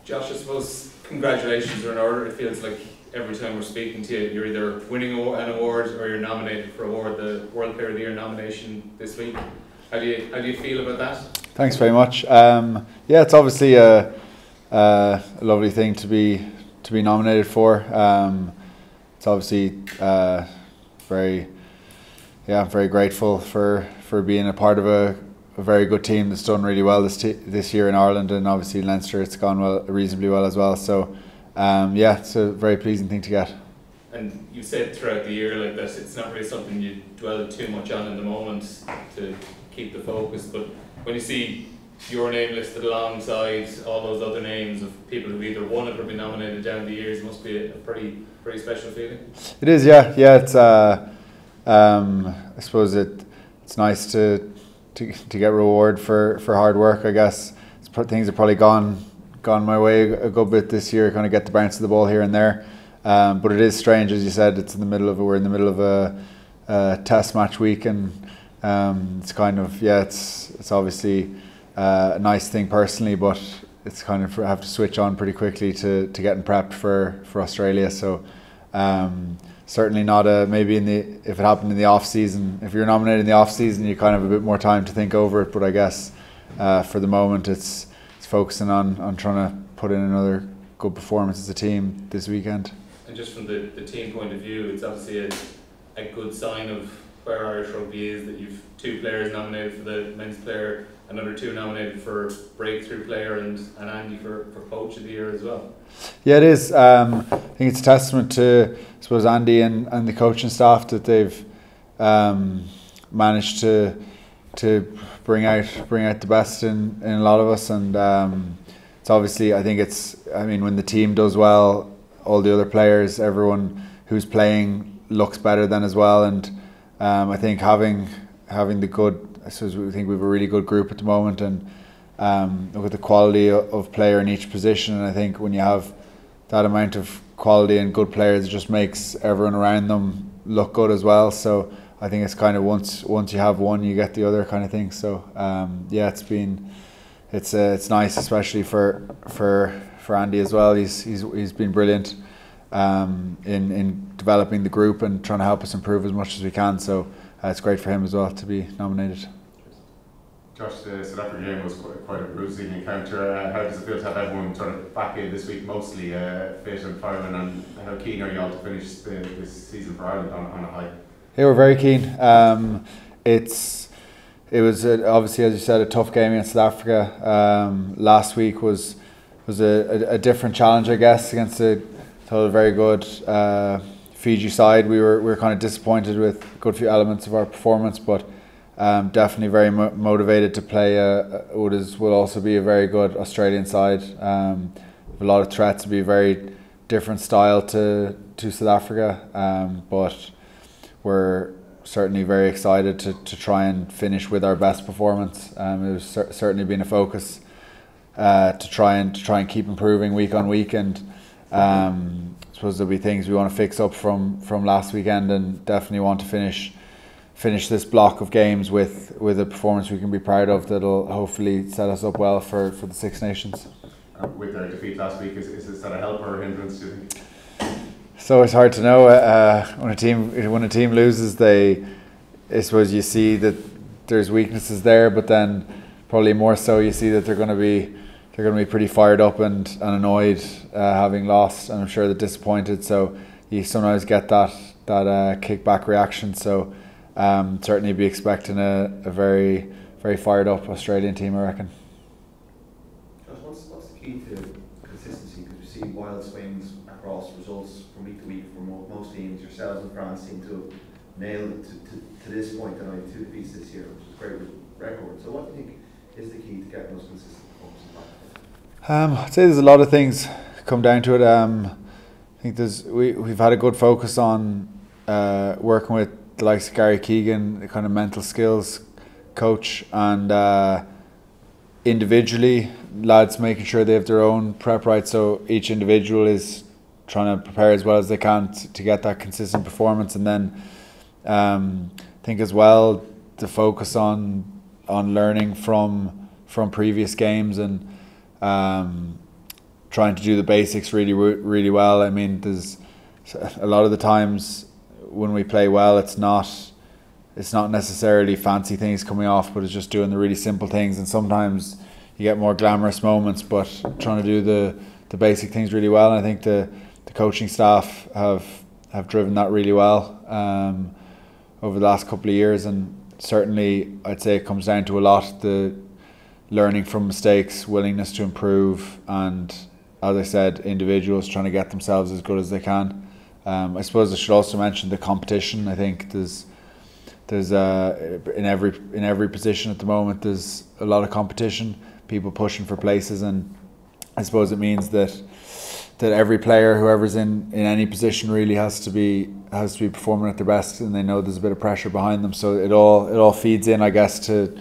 Josh, I suppose congratulations are in order. It feels like every time we're speaking to you, you're either winning an award or you're nominated for an award, the World Player of the Year nomination this week. How do you feel about that? Thanks very much. Yeah, it's obviously a lovely thing to be nominated for. It's obviously very grateful for being a part of a very good team that's done really well this year in Ireland, and obviously in Leinster it's gone reasonably well as well. So yeah, it's a very pleasing thing to get. And you said throughout the year like that it's not really something you dwell too much on in the moment to keep the focus, but when you see your name listed alongside all those other names of people who've either won it or been nominated down the years, it must be a pretty special feeling. It is, yeah. It's I suppose it's nice to get reward for hard work. I guess things have probably gone my way a good bit this year, kind of get the bounce of the ball here and there. But it is strange, as you said. We're in the middle of a test match week, and it's kind of it's obviously a nice thing personally, but it's kind of have to switch on pretty quickly to getting prepped for Australia. So certainly not maybe if it happened in the off season. If you're nominated in the off season, you kind of have a bit more time to think over it. But I guess for the moment, it's focusing on trying to put in another good performance as a team this weekend. And just from the team point of view, it's obviously a good sign of where Irish rugby is that you've 2 players nominated for the men's player, another 2 nominated for breakthrough player, and Andy for coach of the year as well. Yeah, it is. I think it's a testament to, I suppose, Andy and the coaching staff that they've managed to bring out the best in a lot of us, and it's obviously, I mean when the team does well, all the other players, everyone who's playing looks better then as well, and I think having the good, I suppose we think we have a really good group at the moment, and look at the quality of player in each position, and I think when you have that amount of quality and good players, it just makes everyone around them look good as well. So I think it's kind of once you have one, you get the other kind of thing. So yeah, it's nice, especially for Andy as well. He's been brilliant in developing the group and trying to help us improve as much as we can. So it's great for him as well to be nominated. Josh, the South Africa game was quite a bruising encounter. How does it feel to have everyone sort of back in this week, mostly fit and firing, and how keen are you all to finish this season for Ireland on a high? Yeah, we're very keen. It was obviously, as you said, a tough game against South Africa. Last week was a different challenge, I guess, against a very good Fiji side. We were kind of disappointed with a good few elements of our performance, but definitely very motivated to play what will also be a very good Australian side. A lot of threats, to be a very different style to South Africa, but we're certainly very excited to try and finish with our best performance. It was certainly been a focus to try and keep improving week on week, and I suppose there'll be things we want to fix up from last weekend, and definitely want to finish this block of games with a performance we can be proud of, that'll hopefully set us up well for the Six Nations. With their defeat last week, is that a help or a hindrance, do you think? So it's hard to know. When a team loses, I suppose you see that there's weaknesses there, but then probably more so you see that they're going to be pretty fired up and annoyed having lost, and I'm sure they're disappointed. So you sometimes get that kickback reaction. So certainly be expecting a very fired up Australian team, I reckon. What's the key to consistency? Because we see wild swings across results from week to week for most teams. Yourselves and France seem to have nailed it to this point, and only 2 defeats this year, which is a great record. So what do you think is the key to getting those consistent performances back? I'd say there's a lot of things come down to it. I think we've had a good focus on working with the likes of Gary Keegan, the kind of mental skills coach, and individually lads making sure they have their own prep right, so each individual is trying to prepare as well as they can to get that consistent performance. And then I think as well the focus on learning from previous games, and trying to do the basics really well. I mean, there's a lot of the times when we play well, it's not necessarily fancy things coming off, but it's just doing the really simple things. And sometimes you get more glamorous moments, but trying to do the basic things really well. And I think the coaching staff have driven that really well over the last couple of years. And certainly I'd say it comes down to a lot the learning from mistakes, willingness to improve, and as I said, individuals trying to get themselves as good as they can. I suppose I should also mention the competition. I think there's in every position at the moment there's a lot of competition, people pushing for places, and I suppose it means that every player, whoever's in any position, really has to be performing at their best, and they know there's a bit of pressure behind them. So it all feeds in, I guess, to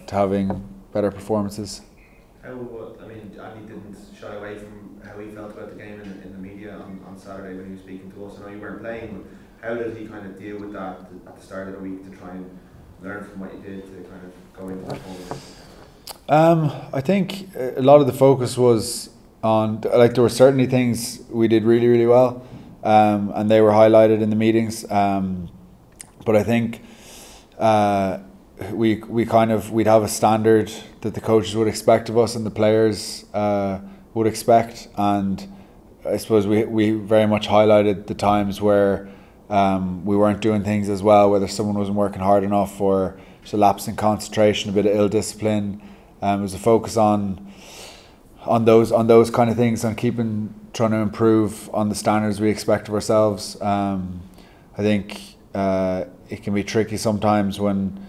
having better performances. I mean, Andy didn't shy away from how he felt about the game in the media on Saturday when he was speaking to us. I know you weren't playing, but how did he kind of deal with that at the start of the week to try and learn from what you did to kind of go into the performance? I think a lot of the focus was on, like, there were certainly things we did really, really well, and they were highlighted in the meetings. But I think we'd have a standard that the coaches would expect of us and the players would expect, and I suppose we very much highlighted the times where we weren't doing things as well, whether someone wasn't working hard enough or just a lapse in concentration, a bit of ill discipline. It was a focus on those kind of things, on trying to improve on the standards we expect of ourselves. I think it can be tricky sometimes when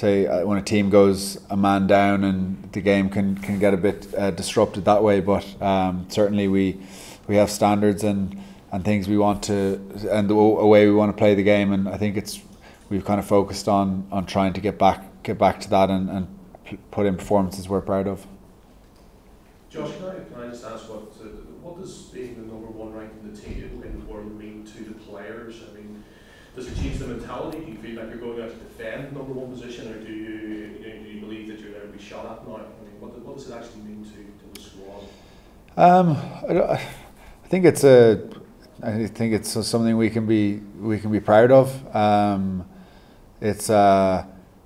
a team goes a man down, and the game can get a bit disrupted that way. But certainly we have standards and things we want to, and a way we want to play the game, and I think we've kind of focused on trying to get back to that and put in performances we're proud of. Josh, can I just ask what does being the number one ranked in the team in the world mean to the players? I mean, does it change the mentality? Do you feel like you're going out to defend number one position, or do you believe that you're there to be shot at now? I mean, what does it actually mean to the squad? I think it's something we can be proud of.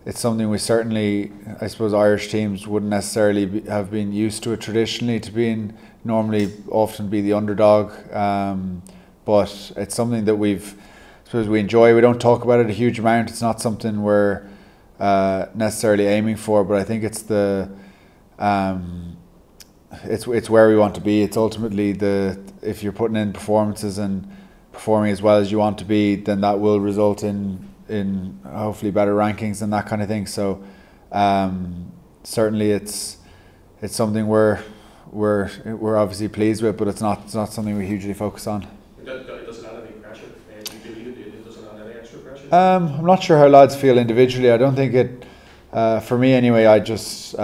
It's something we certainly, I suppose, Irish teams wouldn't necessarily have been used to it traditionally, to often be the underdog. But it's something that I suppose we enjoy. We don't talk about it a huge amount. It's not something we're necessarily aiming for, but I think it's it's where we want to be. It's ultimately if you're putting in performances and performing as well as you want to be, then that will result in hopefully better rankings and that kind of thing. So certainly it's something we're obviously pleased with, but it's not something we hugely focus on. Does it add any pressure? Do you believe it doesn't add any extra pressure? I'm not sure how lads feel individually. I don't think it, for me anyway, I just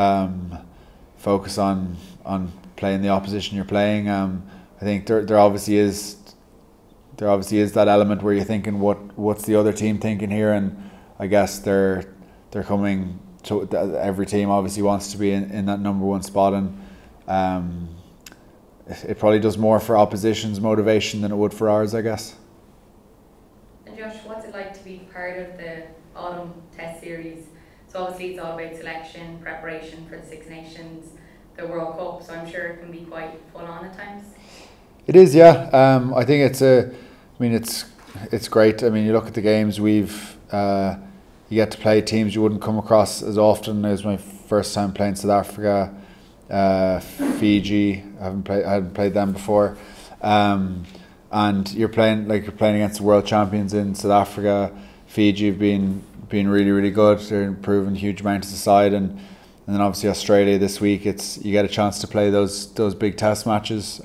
focus on playing the opposition you're playing. I think there obviously is that element where you're thinking what's the other team thinking here, and I guess they're coming to, every team obviously wants to be in that number one spot, and it probably does more for opposition's motivation than it would for ours, I guess. And Josh, what's it like to be part of the autumn test series? So obviously it's all about selection, preparation for the Six Nations, the World Cup, so I'm sure it can be quite full on at times. It is, yeah. I think it's great. I mean, you look at the games you get to play teams you wouldn't come across as often. It was my first time playing South Africa, Fiji. I hadn't played them before, and you're playing against the world champions in South Africa. Fiji have been really, really good. They're improving huge amounts of side, and then obviously Australia this week. You get a chance to play those big test matches.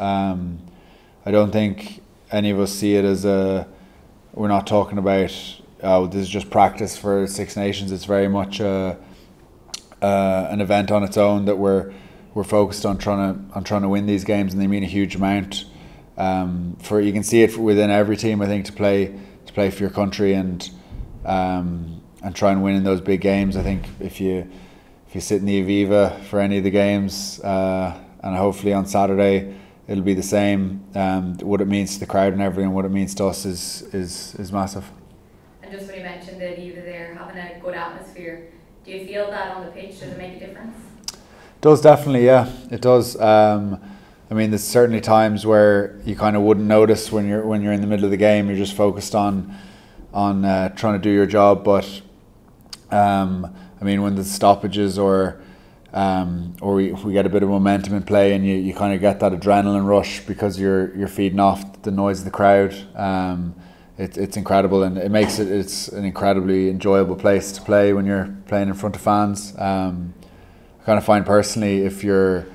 I don't think any of us see it as we're not talking about this is just practice for Six Nations. It's very much an event on its own that we're focused on trying to win these games, and they mean a huge amount. You can see it within every team, I think, to play for your country and try and win in those big games. I think if you sit in the Aviva for any of the games, and hopefully on Saturday it'll be the same. What it means to the crowd and everything, what it means to us is massive. And just when you mentioned the leader there having a good atmosphere, do you feel that on the pitch? Does it make a difference? It does, definitely, yeah, it does. I mean, there's certainly times where you kind of wouldn't notice when you're in the middle of the game. You're just focused on trying to do your job. But I mean, when there's stoppages or we get a bit of momentum in play, and you kind of get that adrenaline rush because you're feeding off the noise of the crowd. It's incredible, and it's an incredibly enjoyable place to play when you're playing in front of fans. I kind of find personally, if you're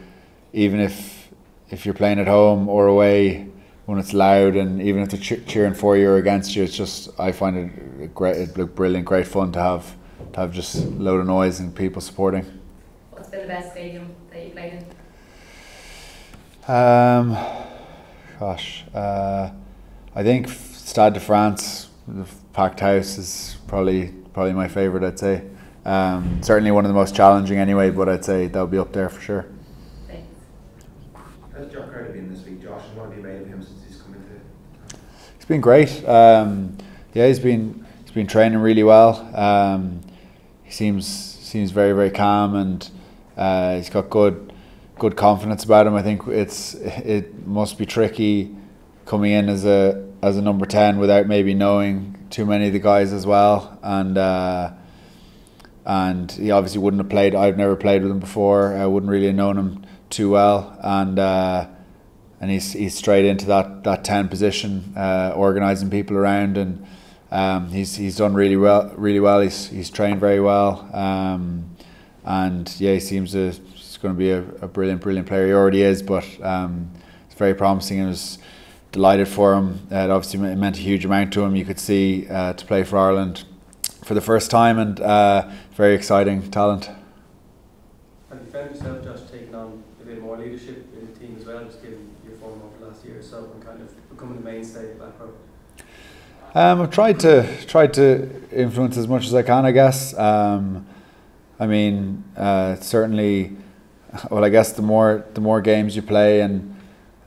playing at home or away, when it's loud, and even if they're cheering for you or against you, it's just, I find it brilliant, great fun to have just a load of noise and people supporting. What's been the best stadium that you played in? I think Stade de France, the packed house, is probably my favourite, I'd say. Certainly one of the most challenging anyway, but I'd say that'll be up there for sure. Thanks. How's Jock Carter been this week, Josh? And what have you made of him since he's come into? He's been great. Yeah, he's been training really well. He seems very, very calm, and he's got good confidence about him. I think it must be tricky coming in as a number 10 without maybe knowing too many of the guys as well, and he obviously wouldn't have played. I've never played with him before. I wouldn't really have known him too well, and he's straight into that 10 position, organising people around, and he's done really well. He's trained very well, and yeah, he seems he's going to be a brilliant player. He already is, but it's very promising, and I was delighted for him. It obviously meant a huge amount to him. You could see to play for Ireland for the first time, and very exciting talent. Have you found yourself just taking on a bit more leadership in the team as well, just given your form over the last year or so, and kind of becoming the mainstay of the back row? I've tried to influence as much as I can, I guess. I mean, certainly. Well, I guess the more games you play, and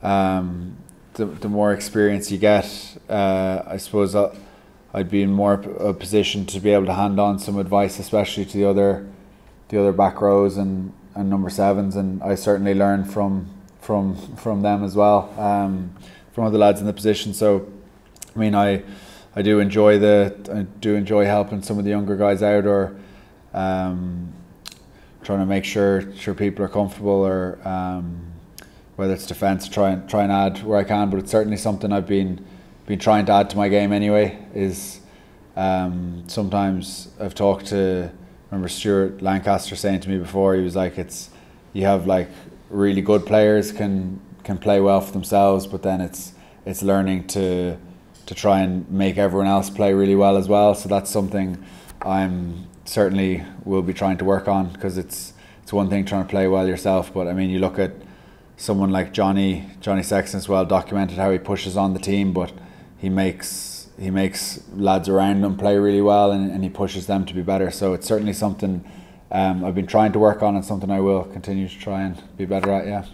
the more experience you get, I suppose I'd be in more a position to be able to hand on some advice, especially to the other back rows and number 7s, and I certainly learn from them as well, from other lads in the position. So, I mean, I do enjoy helping some of the younger guys out, or trying to make sure people are comfortable, or whether it's defence, try and add where I can. But it's certainly something I've been trying to add to my game anyway. Is sometimes I've talked to, remember Stuart Lancaster saying to me before, he was like, you have like really good players can play well for themselves, but then it's learning to try and make everyone else play really well as well. So that's something I'm certainly will be trying to work on, because it's one thing trying to play well yourself, but I mean, you look at someone like Johnny Sexton, as well documented how he pushes on the team, but he makes lads around him play really well, and he pushes them to be better. So it's certainly something I've been trying to work on, and something I will continue to try and be better at, yeah.